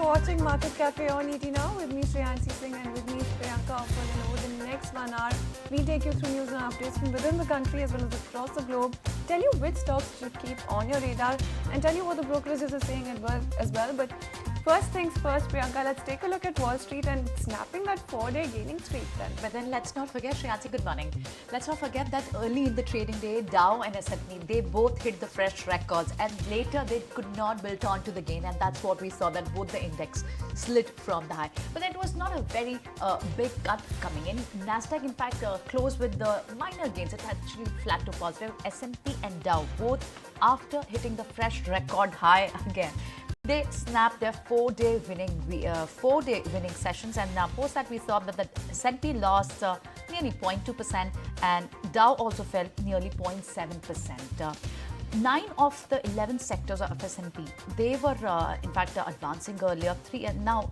watching Market Cafe on ET Now with me Shreyansi Singh and with me Priyanka Offal, and over the next 1 hour we take you through news and updates from within the country as well as across the globe, tell you which stocks you should keep on your radar and tell you what the brokerages are saying as well. But first things first, Priyanka, let's take a look at Wall Street and snapping that 4-day gaining streak then. But then let's not forget, Shreyansi, good morning. Let's not forget that early in the trading day, Dow and S&P, they both hit the fresh records, and later they could not build on to the gain, and that's what we saw, that both the index slid from the high. But it was not a very big cut coming in. NASDAQ, in fact, closed with the minor gains. It actually flat to positive. S&P and Dow, both after hitting the fresh record high again. They snapped their four-day winning sessions, and post that we saw that the S&P lost nearly 0.2% and Dow also fell nearly 0.7%. 9 of the 11 sectors of S&P, they were in fact advancing earlier. Now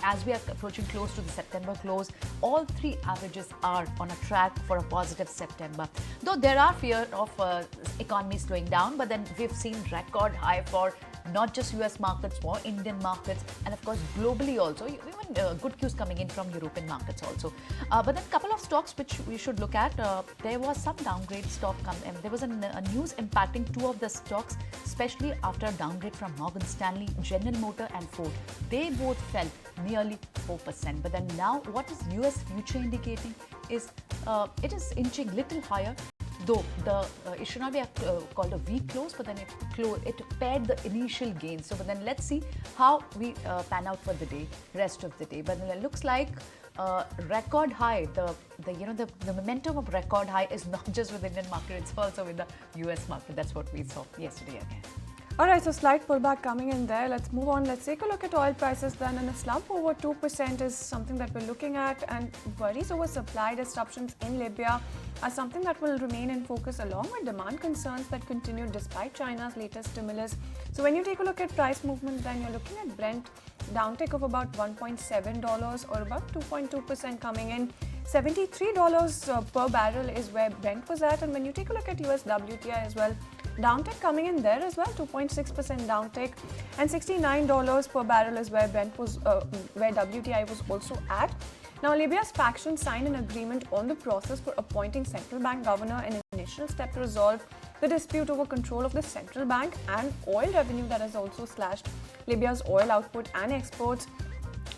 as we are approaching close to the September close, all 3 averages are on a track for a positive September. Though there are fear of economy slowing down, but then we've seen record high for not just US markets, for Indian markets, and of course globally also, even good cues coming in from European markets also. But then a couple of stocks which we should look at, there was some downgrade stock there was a news impacting 2 of the stocks, especially after a downgrade from Morgan Stanley, General Motor and Ford. They both fell nearly 4%. But then now what is US future indicating is it is inching little higher. Though it should not be called a weak close, but then it paired the initial gains. So, but then let's see how we pan out for the day, rest of the day. But it looks like record high. The momentum of record high is not just with the Indian market; it's also with the US market. That's what we saw yesterday again. Alright, so slight pullback coming in there. Let's move on. Let's take a look at oil prices then. And a slump over 2% is something that we're looking at, and worries over supply disruptions in Libya are something that will remain in focus, along with demand concerns that continue despite China's latest stimulus. So when you take a look at price movement, then you're looking at Brent downtick of about $1.7 or about 2.2% coming in. $73 per barrel is where Brent was at, and when you take a look at US WTI as well, downtick coming in there as well, 2.6% downtick, and $69 per barrel is where Brent was, where WTI was also at. Now, Libya's faction signed an agreement on the process for appointing central bank governor, an initial step to resolve the dispute over control of the central bank and oil revenue that has also slashed Libya's oil output and exports.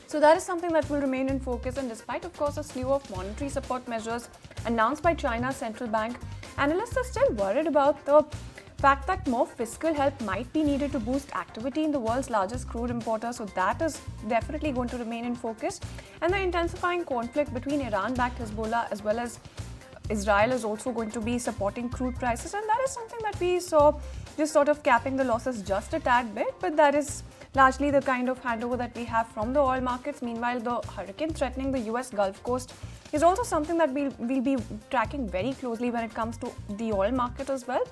So that is something that will remain in focus, and despite, of course, a slew of monetary support measures announced by China's central bank, analysts are still worried about the fact that more fiscal help might be needed to boost activity in the world's largest crude importer. So that is definitely going to remain in focus. And the intensifying conflict between Iran-backed Hezbollah as well as Israel is also going to be supporting crude prices, and that is something that we saw just sort of capping the losses just a tad bit, but that is largely the kind of handover that we have from the oil markets. Meanwhile, the hurricane threatening the US Gulf Coast is also something that we'll be tracking very closely when it comes to the oil market as well.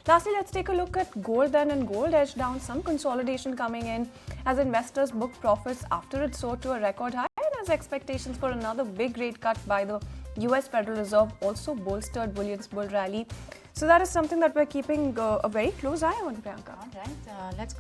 Lastly, let's take a look at gold then, and gold edged down, some consolidation coming in as investors book profits after it soared to a record high, and as expectations for another big rate cut by the US Federal Reserve also bolstered bullion's bull rally. So that is something that we're keeping a very close eye on, Priyanka. All right, let's go.